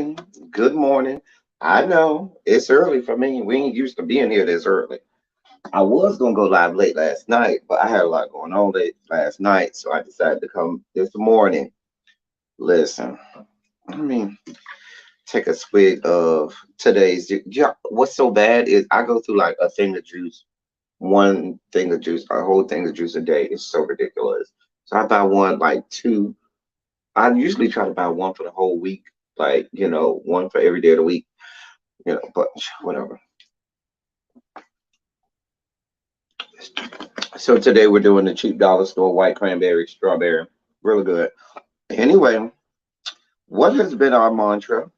morning. Good morning. I know it's early for me. We ain't used to being here this early. I was gonna go live late last night, but I had a lot going on late last night, so I decided to come this morning. Listen, I mean, take a swig of today's. Yeah, what's so bad is I go through like a thing of juice, one thing of juice, a whole thing of juice a day. It's so ridiculous. So I buy one like two. I usually try to buy one for the whole week, like one for every day of the week. But whatever. So today we're doing the cheap dollar store white cranberry strawberry. Really good. Anyway, what has been our mantra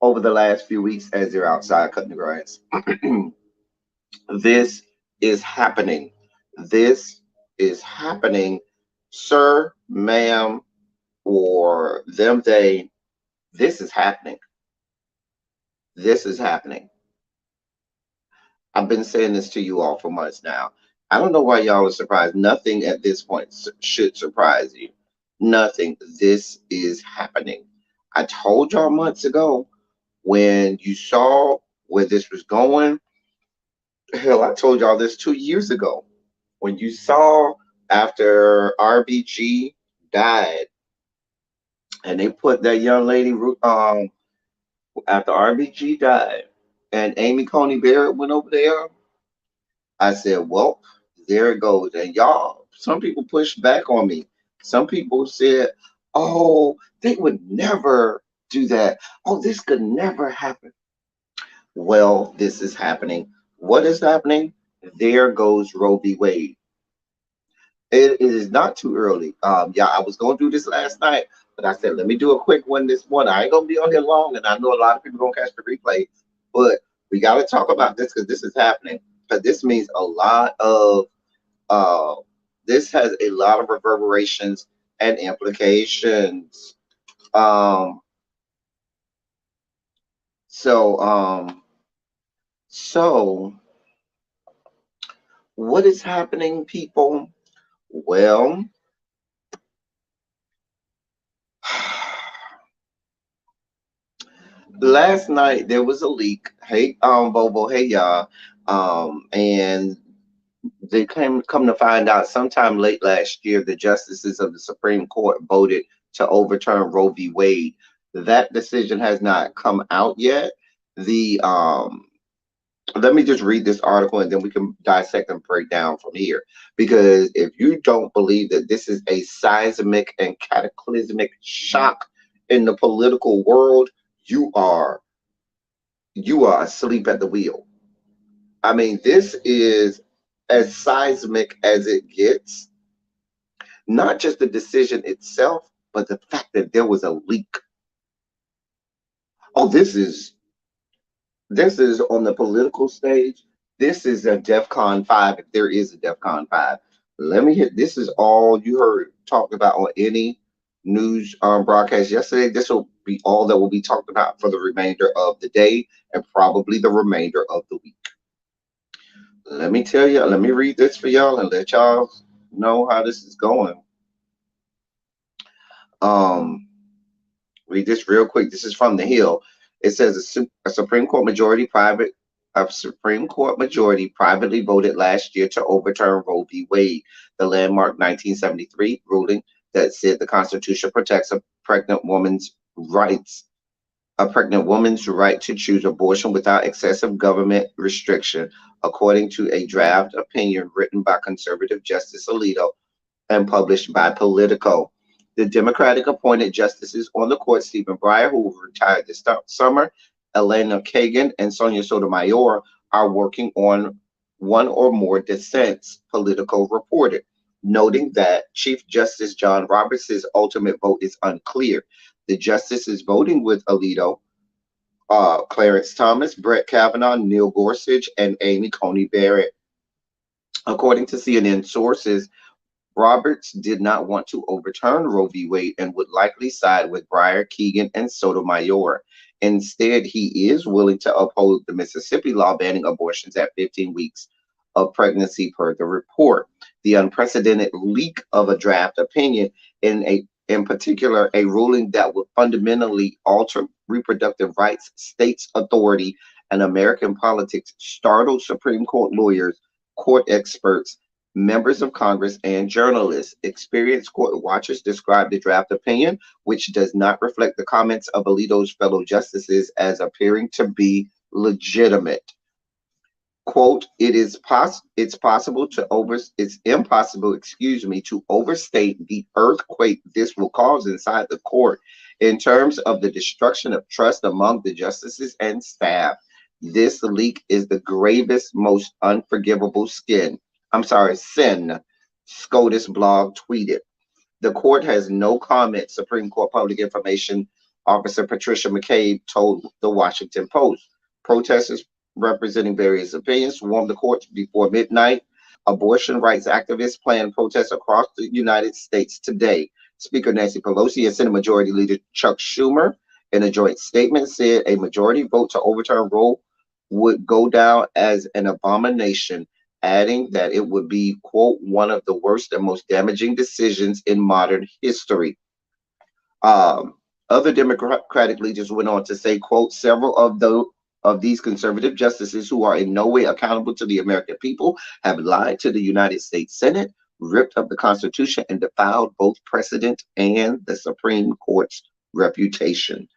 over the last few weeks as they're outside cutting the grass? This is happening. This is happening, sir, ma'am, or them, they. This is happening. This is happening. I've been saying this to you all for months now. I don't know why y'all are surprised. Nothing at this point should surprise you. Nothing. This is happening. I told y'all months ago when you saw where this was going. Hell, I told y'all this 2 years ago. When you saw after RBG died and they put that young lady, after RBG died and Amy Coney Barrett went over there, I said, well, there it goes. And y'all, some people pushed back on me. Some people said, oh, they would never do that. Oh, this could never happen. Well, this is happening. What is happening? There goes Roe v. Wade. It is not too early. Yeah, I was going to do this last night, but I said, let me do a quick one this morning. I ain't going to be on here long, and I know a lot of people going to catch the replay, but we got to talk about this because this is happening. Because this means a lot of, uh, this has a lot of reverberations and implications. Um, so, um, so what is happening, people? Well, last night there was a leak. Hey, Bobo, hey y'all. And they come to find out sometime late last year the justices of the Supreme Court voted to overturn Roe v. Wade. That decision has not come out yet. The Let me just read this article and then we can dissect and break down from here. Because if you don't believe that this is a seismic and cataclysmic shock in the political world, you are asleep at the wheel. I mean, this is as seismic as it gets. Not just the decision itself, but the fact that there was a leak. Oh, this is on the political stage. This is a DEFCON 5, if there is a DEFCON 5. Let me hit. This is all you heard talked about on any news broadcast yesterday. This will be all that will be talked about for the remainder of the day and probably the remainder of the week. Let me tell you, let me read this for y'all and let y'all know how this is going. Um, Read this real quick. This is from the Hill. It says a Supreme Court majority privately voted last year to overturn Roe v. Wade, the landmark 1973 ruling that said the Constitution protects a pregnant woman's right to choose abortion without excessive government restriction, according to a draft opinion written by conservative Justice Alito and published by Politico. The Democratic appointed justices on the court, Stephen Breyer, who retired this summer, Elena Kagan, and Sonia Sotomayor, are working on one or more dissents, Politico reported, noting that Chief Justice John Roberts' ultimate vote is unclear. The justices voting with Alito, Clarence Thomas, Brett Kavanaugh, Neil Gorsuch, and Amy Coney Barrett. According to CNN sources, Roberts did not want to overturn Roe v. Wade and would likely side with Breyer, Keegan, and Sotomayor. Instead, he is willing to uphold the Mississippi law banning abortions at 15 weeks of pregnancy per the report. The unprecedented leak of a draft opinion in in particular, a ruling that would fundamentally alter reproductive rights, states' authority, and American politics startled Supreme Court lawyers, court experts, members of Congress, and journalists. Experienced court watchers described the draft opinion, which does not reflect the comments of Alito's fellow justices, as appearing to be legitimate. Quote, it's impossible, to overstate the earthquake this will cause inside the court in terms of the destruction of trust among the justices and staff. This leak is the gravest, most unforgivable sin, SCOTUS blog tweeted. The court has no comment, Supreme Court Public Information Officer Patricia McCabe told the Washington Post. Protesters representing various opinions swarmed the courts before midnight. Abortion rights activists plan protests across the United States today. Speaker Nancy Pelosi and Senate Majority Leader Chuck Schumer, in a joint statement, said a majority vote to overturn Roe would go down as an abomination, adding that it would be, quote, one of the worst and most damaging decisions in modern history. Um, Other Democratic leaders went on to say, quote, several of these conservative justices who are in no way accountable to the American people have lied to the United States Senate, ripped up the Constitution, and defiled both precedent and the Supreme Court's reputation.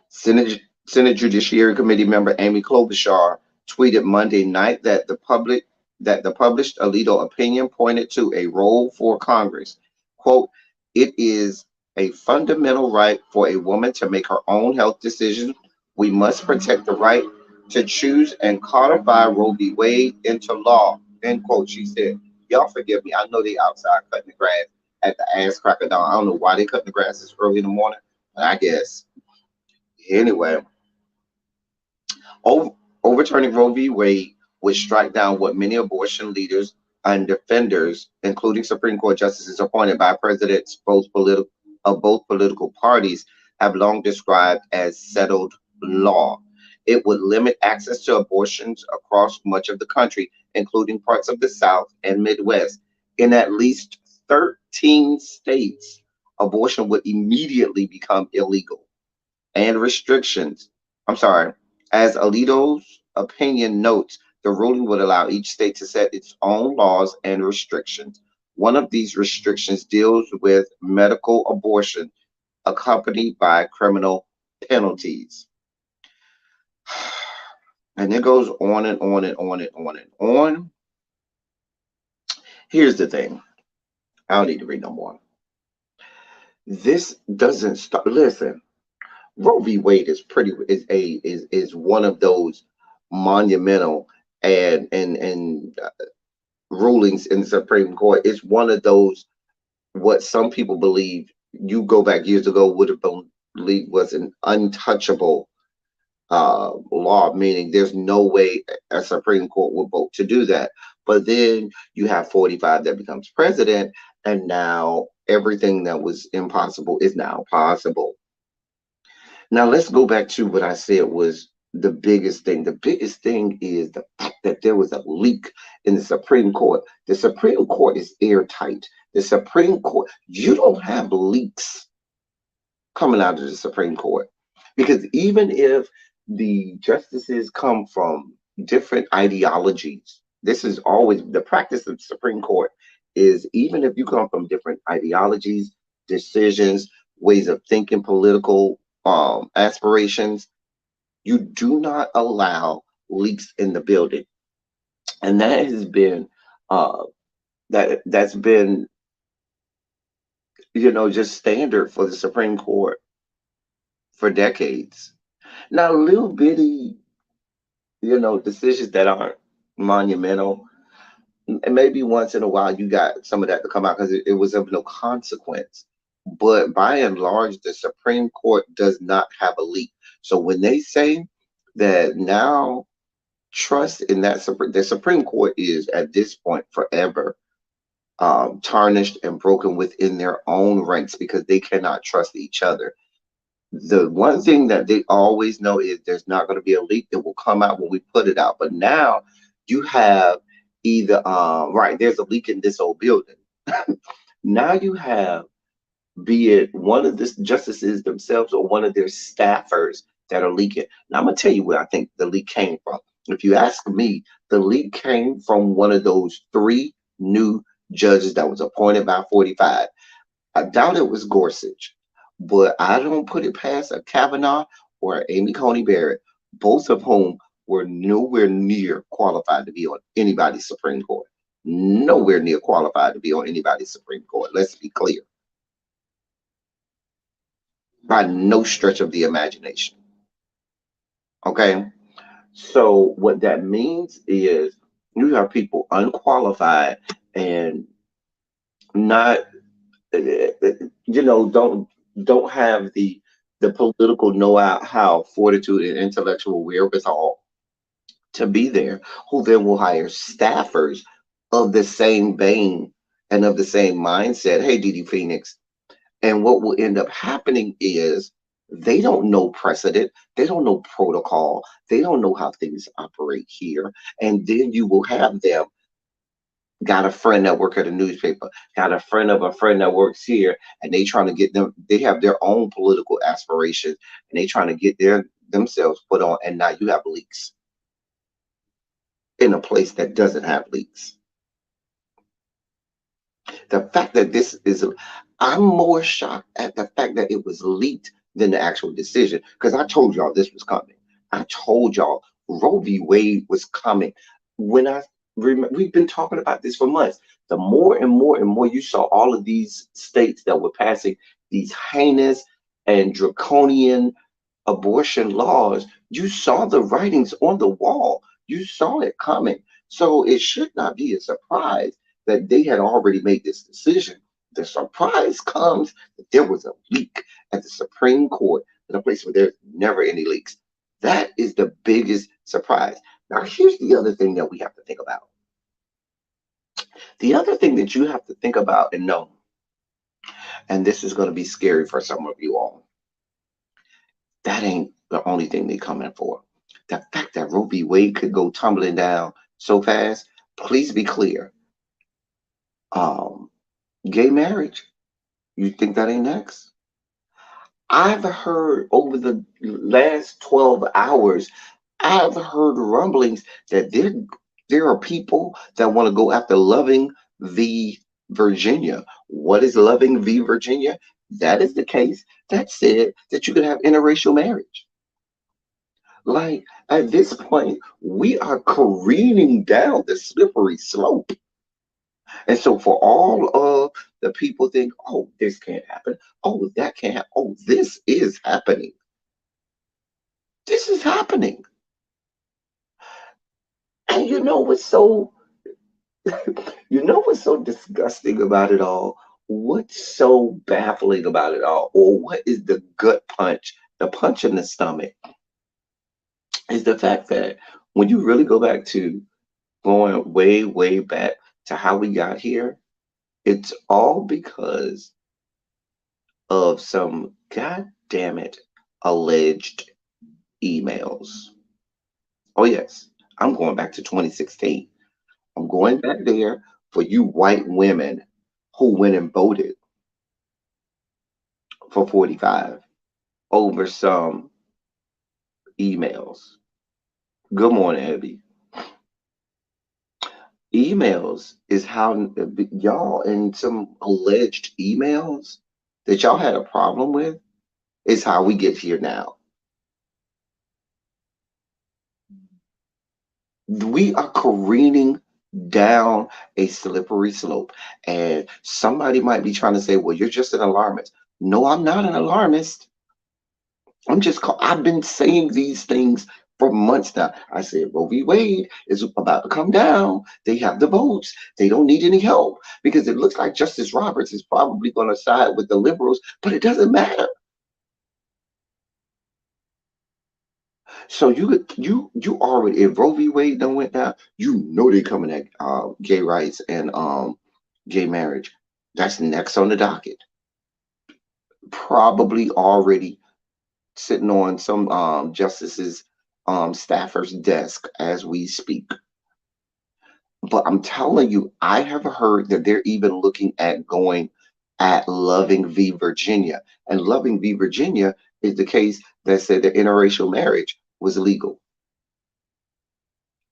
Senate Judiciary Committee member Amy Klobuchar tweeted Monday night that the published Alito opinion pointed to a role for Congress. Quote, it is a fundamental right for a woman to make her own health decisions. We must protect the right to choose and codify Roe v. Wade into law, end quote, she said. Y'all forgive me. I know they outside cutting the grass at the ass crack of dawn. I don't know why they cutting the grass this early in the morning, but I guess. Anyway, overturning Roe v. Wade would strike down what many abortion leaders and defenders, including Supreme Court justices appointed by presidents of both political parties, have long described as settled law. It would limit access to abortions across much of the country, including parts of the South and Midwest. In at least 13 states, abortion would immediately become illegal. And restrictions, as Alito's opinion notes, the ruling would allow each state to set its own laws and restrictions. One of these restrictions deals with medical abortion, accompanied by criminal penalties. And it goes on and on and on and on and on. Here's the thing. I don't need to read no more. This doesn't stop. Listen, Roe v. Wade is one of those monumental and rulings in the Supreme Court. It's one of those, what some people believe, you go back years ago, would have believed was an untouchable law, meaning there's no way a Supreme Court would vote to do that. But then you have 45 that becomes president, and now everything that was impossible is now possible. Now let's go back to what I said was the biggest thing. The biggest thing is the fact that there was a leak in the Supreme Court. The Supreme Court is airtight. The Supreme Court, you don't have leaks coming out of the Supreme Court. Because even if the justices come from different ideologies, this is always the practice of the Supreme Court, is even if you come from different ideologies, decisions, ways of thinking, political aspirations, you do not allow leaks in the building. And that has been that's been just standard for the Supreme Court for decades. Now little bitty decisions that aren't monumental, and maybe once in a while you got some of that to come out because it was of no consequence. But by and large, the Supreme Court does not have a leak. So when they say that now trust in the Supreme Court is at this point forever tarnished and broken within their own ranks because they cannot trust each other. The one thing that they always know is there's not going to be a leak that will come out when we put it out. But now you have either right, there's a leak in this old building. Now you have, be it one of the justices themselves or one of their staffers that are leaking. Now I'm gonna tell you where I think the leak came from. If you ask me, the leak came from one of those three new judges that was appointed by 45. I doubt it was Gorsuch, but I don't put it past a Kavanaugh or a Amy Coney Barrett, both of whom were nowhere near qualified to be on anybody's Supreme Court. Nowhere near qualified to be on anybody's Supreme Court. Let's be clear, by no stretch of the imagination. Okay, so what that means is you have people unqualified and not, don't have the political know-how, fortitude, and intellectual wherewithal to be there, who then will hire staffers of the same vein and of the same mindset. Hey, Didi Phoenix. And what will end up happening is they don't know precedent, they don't know protocol, they don't know how things operate here. And then you will have them, got a friend that work at a newspaper, got a friend of a friend that works here, and they trying to get them, they have their own political aspirations, and they trying to get their themselves put on, and now you have leaks in a place that doesn't have leaks. The fact that this is, I'm more shocked at the fact that it was leaked than the actual decision, because I told y'all this was coming. I told y'all Roe v. Wade was coming. When I remember, we've been talking about this for months. The more and more and more you saw all of these states that were passing these heinous and draconian abortion laws, you saw the writings on the wall. You saw it coming. So it should not be a surprise that they had already made this decision. The surprise comes that there was a leak at the Supreme Court in a place where there's never any leaks. That is the biggest surprise. Now, here's the other thing that we have to think about. The other thing that you have to think about and know, and this is going to be scary for some of you all, that ain't the only thing they coming for. The fact that Roe v. Wade could go tumbling down so fast, please be clear. Um, Gay marriage, you think that ain't next? I've heard over the last 12 hours, I've heard rumblings that there are people that want to go after Loving v. Virginia. What is Loving v. Virginia? That is the case that said that you could have interracial marriage. Like at this point, we are careening down the slippery slope. And so for all of the people think, oh, this can't happen. Oh, that can't happen. Oh, this is happening. This is happening. And you know what's so disgusting about it all? What's so baffling about it all? Or what is the gut punch, the punch in the stomach, is the fact that when you really go back to going way, way back to how we got here, it's all because of some goddamn it alleged emails. Oh, yes, I'm going back to 2016. I'm going back there for you white women who went and voted for 45 over some emails. Good morning, Abby. Emails is how y'all, and some alleged emails that y'all had a problem with, is how we get here now. We are careening down a slippery slope. And somebody might be trying to say, well, you're just an alarmist. No, I'm not an alarmist. I've been saying these things for months now. I said Roe v. Wade is about to come down. They have the votes. They don't need any help because it looks like Justice Roberts is probably going to side with the liberals, but it doesn't matter. So you already, if Roe v. Wade done went down, you know they coming at gay rights and gay marriage. That's next on the docket. Probably already sitting on some justices staffer's desk as we speak. But I'm telling you, I have heard that they're even looking at going at Loving v. Virginia. And Loving v. Virginia is the case that said that interracial marriage was illegal.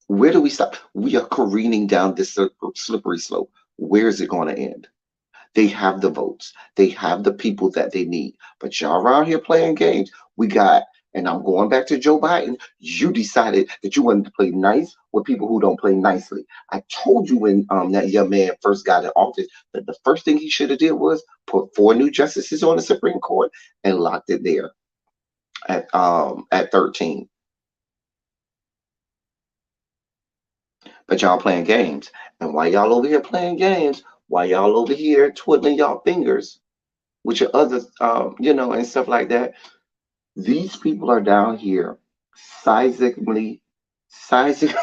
Where do we stop? We are careening down this slippery slope. Where is it going to end? They have the votes. They have the people that they need. But y'all around here playing games. We got, and I'm going back to Joe Biden. You decided that you wanted to play nice with people who don't play nicely. I told you when that young man first got in office that the first thing he should have did was put 4 new justices on the Supreme Court and locked it there at 13. But y'all playing games. And while y'all over here playing games, while y'all over here twiddling y'all fingers with your other, and stuff like that, these people are down here seismically, seismic,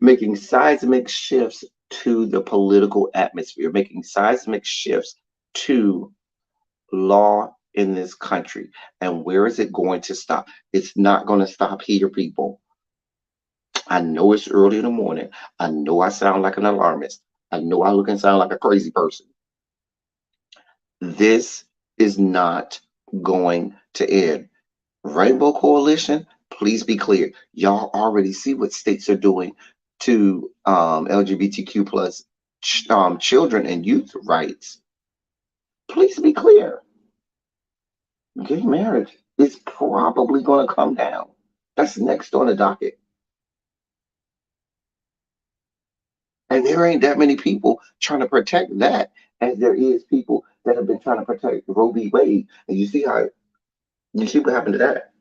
making seismic shifts to the political atmosphere, making seismic shifts to law in this country. And where is it going to stop? It's not going to stop here, people. I know it's early in the morning. I know I sound like an alarmist. I know I look and sound like a crazy person. This is not going to end. Rainbow Coalition, please be clear. Y'all already see what states are doing to LGBTQ plus children and youth rights. Please be clear. Gay marriage is probably going to come down. That's next on the docket. And there ain't that many people trying to protect that as there is people that have been trying to protect Roe v. Wade. And you see what happened to that.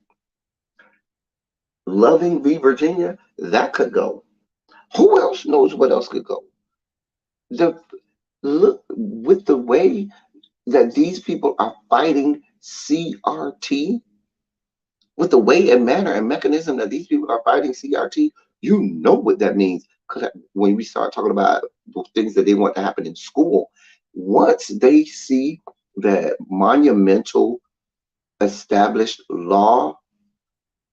Loving v. Virginia, that could go. Who else knows what else could go? The look with the way that these people are fighting CRT, with the way and manner and mechanism that these people are fighting CRT, you know what that means. Because when we start talking about the things that they want to happen in school, once they see that monumental established law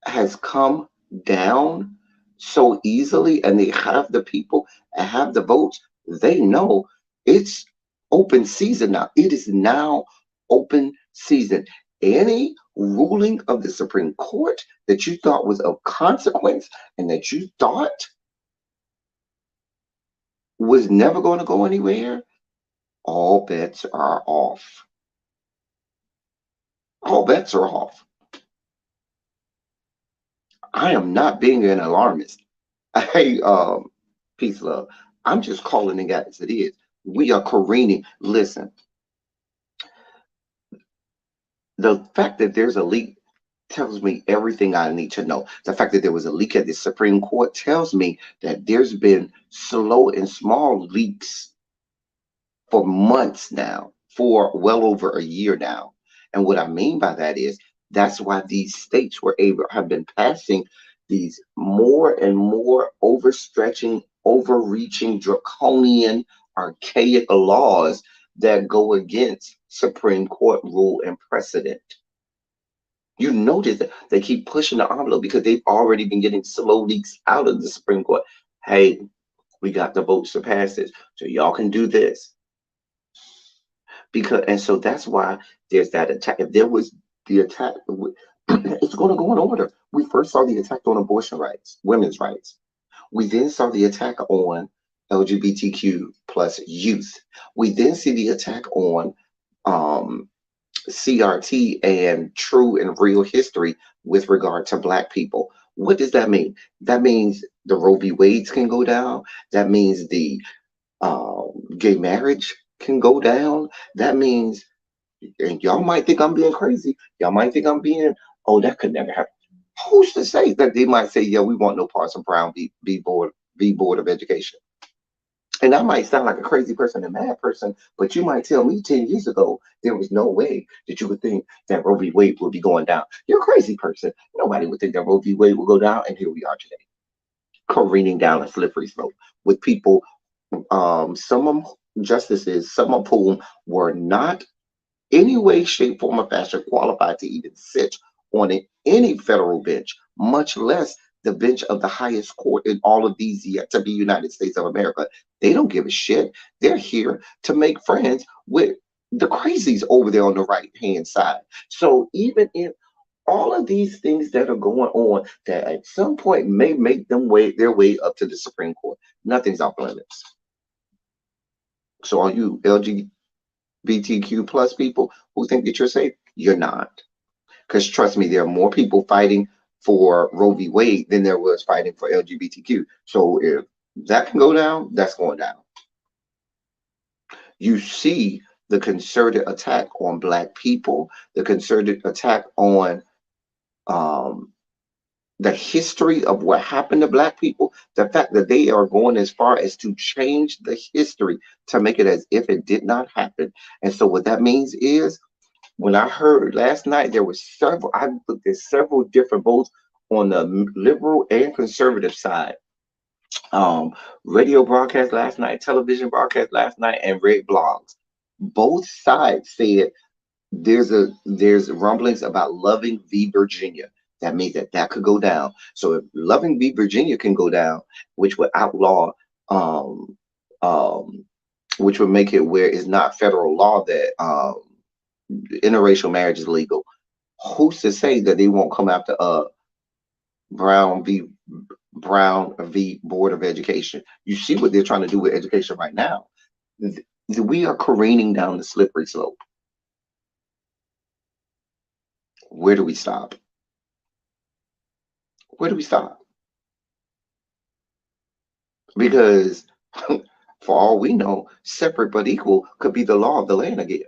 has come down so easily and they have the people and have the votes, they know it's open season now. It is now open season. Any ruling of the Supreme Court that you thought was of consequence and that you thought was never going to go anywhere, all bets are off. All bets are off. I am not being an alarmist. Hey, peace, love. I'm just calling it as it is. We are careening. Listen, the fact that there's a leak tells me everything I need to know. The fact that there was a leak at the Supreme Court tells me that there's been slow and small leaks for months now, for well over a year now. And what I mean by that is that's why these states were able have been passing these more and more overstretching, overreaching, draconian, archaic laws that go against Supreme Court rule and precedent. You notice that they keep pushing the envelope because they've already been getting slow leaks out of the Supreme Court. Hey, we got the votes to pass this, so y'all can do this. Because and so that's why there's that attack. If there was the attack, it's going to go in order. We first saw the attack on abortion rights, women's rights. We then saw the attack on LGBTQ plus youth. We then see the attack on um, CRT and true and real history with regard to Black people. What does that mean? That means the Roe v. Wades can go down. That means the gay marriage can go down. That means, and y'all might think I'm being crazy. Y'all might think I'm being, oh, that could never happen. Who's to say that they might say, yeah, we want no parts of Brown v. Board of Education? And I might sound like a crazy person, a mad person, but you might tell me 10 years ago there was no way that you would think that Roe v. Wade would be going down. You're a crazy person. Nobody would think that Roe v. Wade would go down, and here we are today, careening down a slippery slope with people, some of justices, some of whom were not any way, shape, form, or fashion qualified to even sit on any federal bench, much less the bench of the highest court in all of these yet to be United States of America. They don't give a shit. They're here to make friends with the crazies over there on the right hand side. So even if all of these things that are going on that at some point may make them their way up to the Supreme Court, nothing's off limits. So all you LGBTQ plus people who think that you're safe, you're not. Because trust me, there are more people fighting for Roe v. Wade than there was fighting for LGBTQ. So if that can go down, that's going down. You see the concerted attack on Black people, the concerted attack on um, the history of what happened to Black people, the fact that they are going as far as to change the history to make it as if it did not happen. And so what that means is, when I heard last night, there were several, I looked at several different votes on the liberal and conservative side. Um, Radio broadcast last night, television broadcast last night, and read blogs. Both sides said there's rumblings about Loving v. Virginia. That means that that could go down. So if Loving v. Virginia can go down, which would outlaw, um, um, which would make it where it's not federal law that interracial marriage is legal. Who's to say that they won't come after Brown v. Brown v. Board of Education? You see what they're trying to do with education right now. We are careening down the slippery slope. Where do we stop? Where do we stop? Because for all we know, separate but equal could be the law of the land again.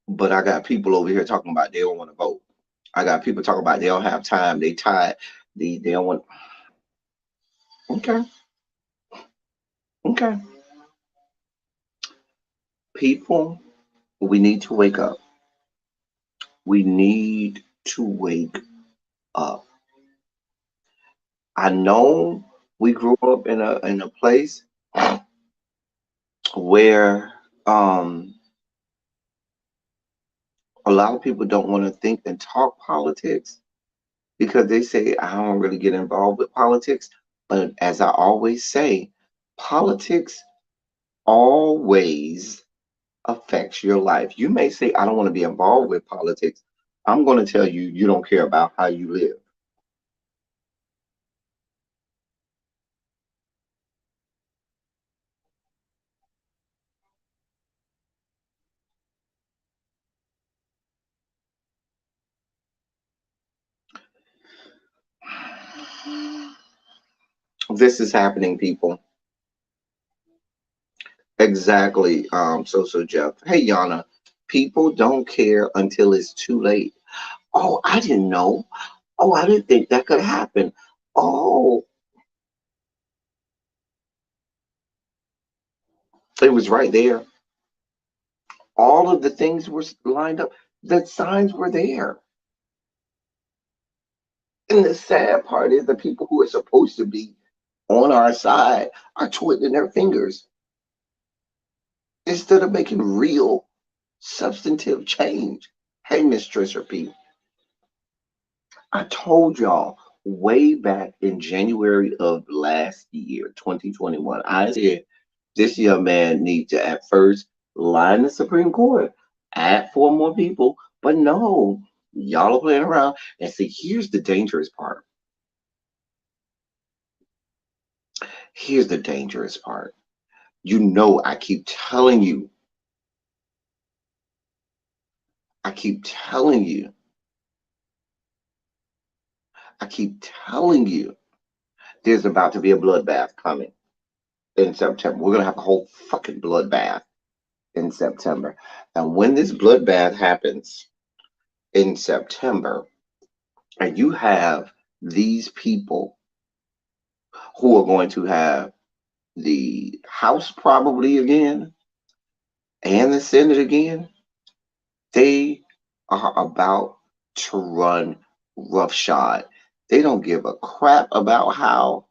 But I got people over here talking about they don't want to vote. I got people talking about they don't have time. They tired. They don't want. Okay, okay. People, we need to wake up. We need to wake up. I know we grew up in a place where a lot of people don't want to think and talk politics because they say I don't really get involved with politics. But as I always say, politics always affects your life. You may say I don't want to be involved with politics. I'm going to tell you you don't care about how you live. This is happening, people. Exactly. So Jeff. Hey Yana, people don't care until it's too late. Oh, I didn't know. Oh, I didn't think that could happen. Oh, it was right there. All of the things were lined up. The signs were there. And the sad part is the people who are supposed to be on our side are twiddling their fingers instead of making real substantive change. Hey, Miss Trisha P, I told y'all way back in January of last year, 2021, I said this young man needs to at first line the Supreme Court, add four more people, but no, y'all are playing around. And see, here's the dangerous part. Here's the dangerous part. You know, I keep telling you, I keep telling you, there's about to be a bloodbath coming in September. We're gonna have a whole fucking bloodbath in September. And when this bloodbath happens in September, and you have these people who are going to have the House probably again and the Senate again, they are about to run roughshod. They don't give a crap about how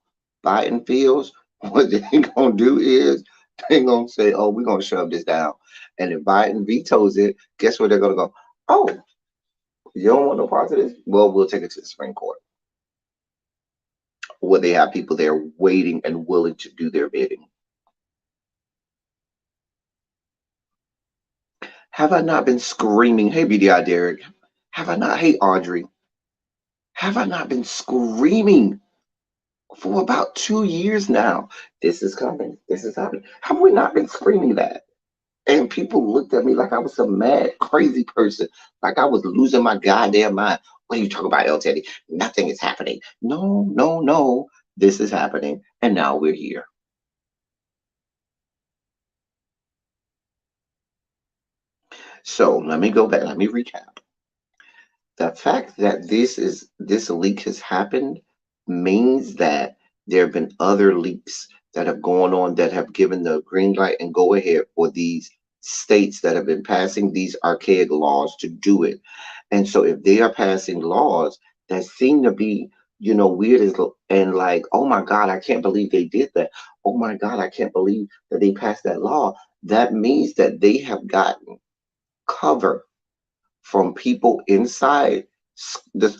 Biden feels. What they're gonna do is They're gonna say, "Oh, we're gonna shove this down," and if Biden vetoes it, guess where they're gonna go? Oh, you don't want no parts of this? Well, we'll take it to the Supreme Court, where they have people there waiting and willing to do their bidding. Have I not been screaming? Hey, BDI Derek. Have I not? Hey, Audrey. Have I not been screaming for about 2 years now? This is coming. This is happening. Have we not been screaming that? And people looked at me like I was some mad, crazy person, like I was losing my goddamn mind. What are you talking about, El Teddy? Nothing is happening. No, no, no. This is happening. And now we're here. So let me go back. Let me recap. The fact that this leak has happened means that there have been other leaks that have gone on that have given the green light and go ahead for these states that have been passing these archaic laws to do it. And so if they are passing laws that seem to be, weird and like, oh my God, I can't believe they did that. Oh my God, I can't believe that they passed that law. That means that they have gotten cover from people inside this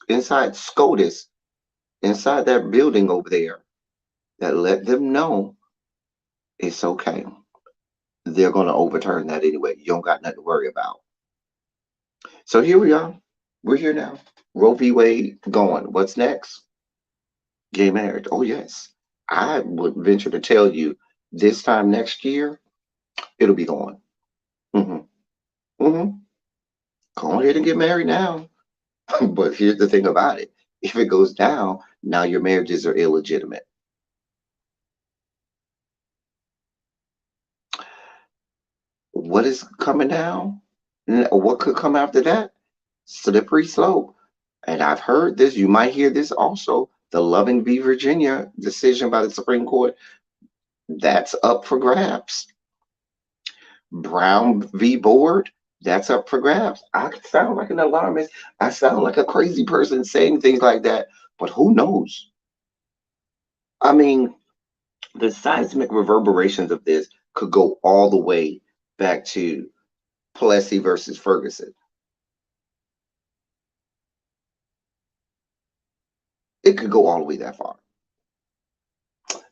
inside SCOTUS, inside that building over there, that let them know it's okay. They're gonna overturn that anyway. You don't got nothing to worry about. So here we are. We're here now. Roe v. Wade going. What's next? Gay marriage. Oh yes. I would venture to tell you this time next year, it'll be gone. Hmm. Hmm. Go ahead and get married now. But here's the thing about it. If it goes down, now your marriages are illegitimate. What is coming down? What could come after that? Slippery slope. And I've heard this, you might hear this also. The Loving v. Virginia decision by the Supreme Court, that's up for grabs. Brown v. Board, that's up for grabs. I sound like an alarmist. I sound like a crazy person saying things like that, but who knows? I mean, the seismic reverberations of this could go all the way back to Plessy versus Ferguson. It could go all the way that far.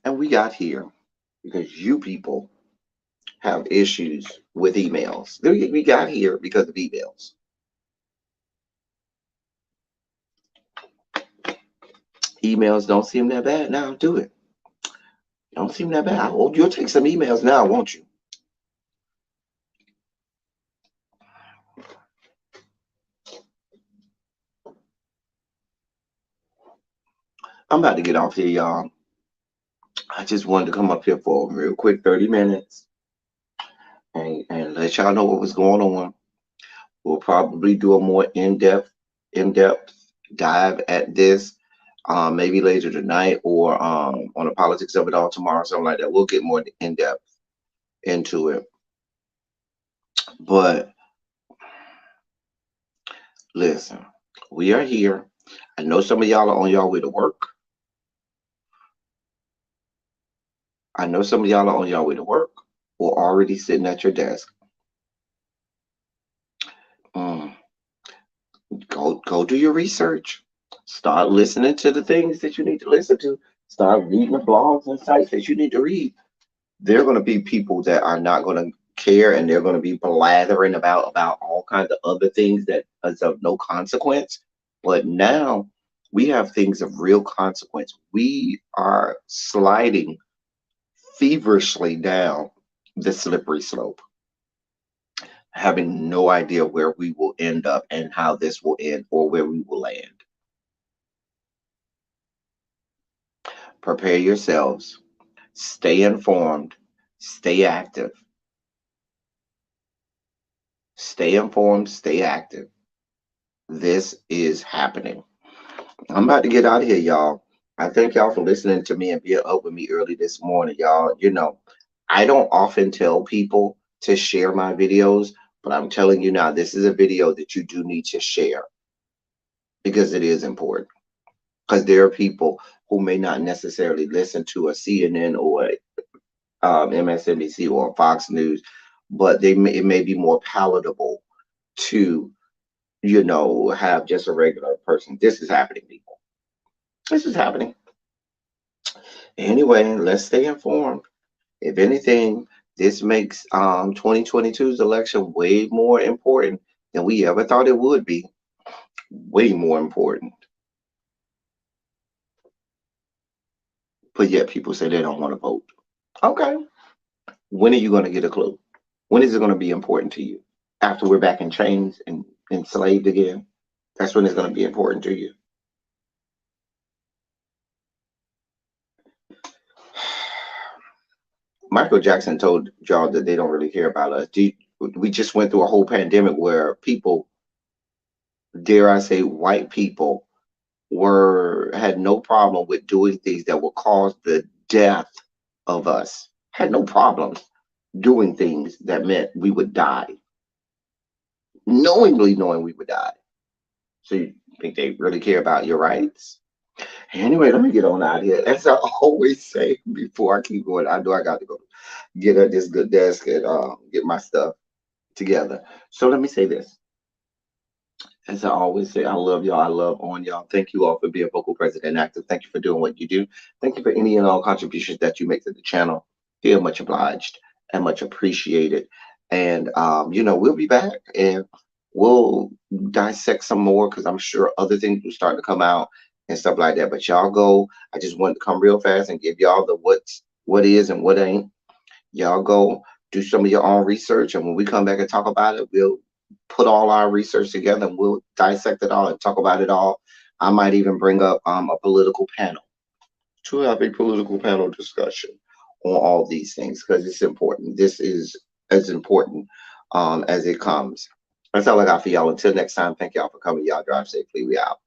And we got here because you people have issues with emails. We got here because of emails. Emails don't seem that bad now, do it? Don't seem that bad. Oh, you'll take some emails now, won't you? I'm about to get off here, y'all. I just wanted to come up here for a real quick 30 minutes and let y'all know what was going on. We'll probably do a more in-depth dive at this, maybe later tonight or on the politics of it all tomorrow, something like that. We'll get more in depth into it. But listen, we are here. I know some of y'all are on y'all way to work. I know some of y'all are on y'all way to work or already sitting at your desk. Mm, go do your research. Start listening to the things that you need to listen to. Start reading the blogs and sites that you need to read. There are going to be people that are not going to care, and they're going to be blathering about all kinds of other things that is of no consequence. But now we have things of real consequence. We are sliding feverishly down the slippery slope, having no idea where we will end up and how this will end or where we will land. Prepare yourselves, stay informed, stay active. Stay informed, stay active. This is happening. I'm about to get out of here, y'all. I thank y'all for listening to me and being up with me early this morning, y'all. I don't often tell people to share my videos, but I'm telling you now, this is a video that you do need to share because it is important. Because there are people who may not necessarily listen to a CNN or MSNBC or Fox News, but it may be more palatable to, have just a regular person. This is happening, people. This is happening. Anyway, let's stay informed. If anything, this makes 2022's election way more important than we ever thought it would be. Way more important. But yet people say they don't want to vote. Okay. When are you going to get a clue? When is it going to be important to you? After we're back in chains and enslaved again? That's when it's going to be important to you. Michael Jackson told y'all that they don't really care about us. We just went through a whole pandemic where people, dare I say, white people, had no problem with doing things that would cause the death of us. Had no problems doing things that meant we would die, knowingly knowing we would die. So you think they really care about your rights? Anyway, let me get on out of here. As I always say before I keep going, I know I got to go get at this good desk and get my stuff together. So let me say this. As I always say, I love y'all. I love on y'all. Thank you all for being vocal, present, and active. Thank you for doing what you do. Thank you for any and all contributions that you make to the channel. Feel much obliged and much appreciated. And we'll be back and we'll dissect some more because I'm sure other things will start to come out and stuff like that. But y'all go. I just wanted to come real fast and give y'all the what is and what ain't. Y'all go do some of your own research, and when we come back and talk about it, we'll put all our research together and we'll dissect it all and talk about it all. I might even bring up a political panel to have a political panel discussion on all these things because it's important. This is as important as it comes. That's all I got for y'all. Until next time, thank y'all for coming. Y'all drive safely. We out.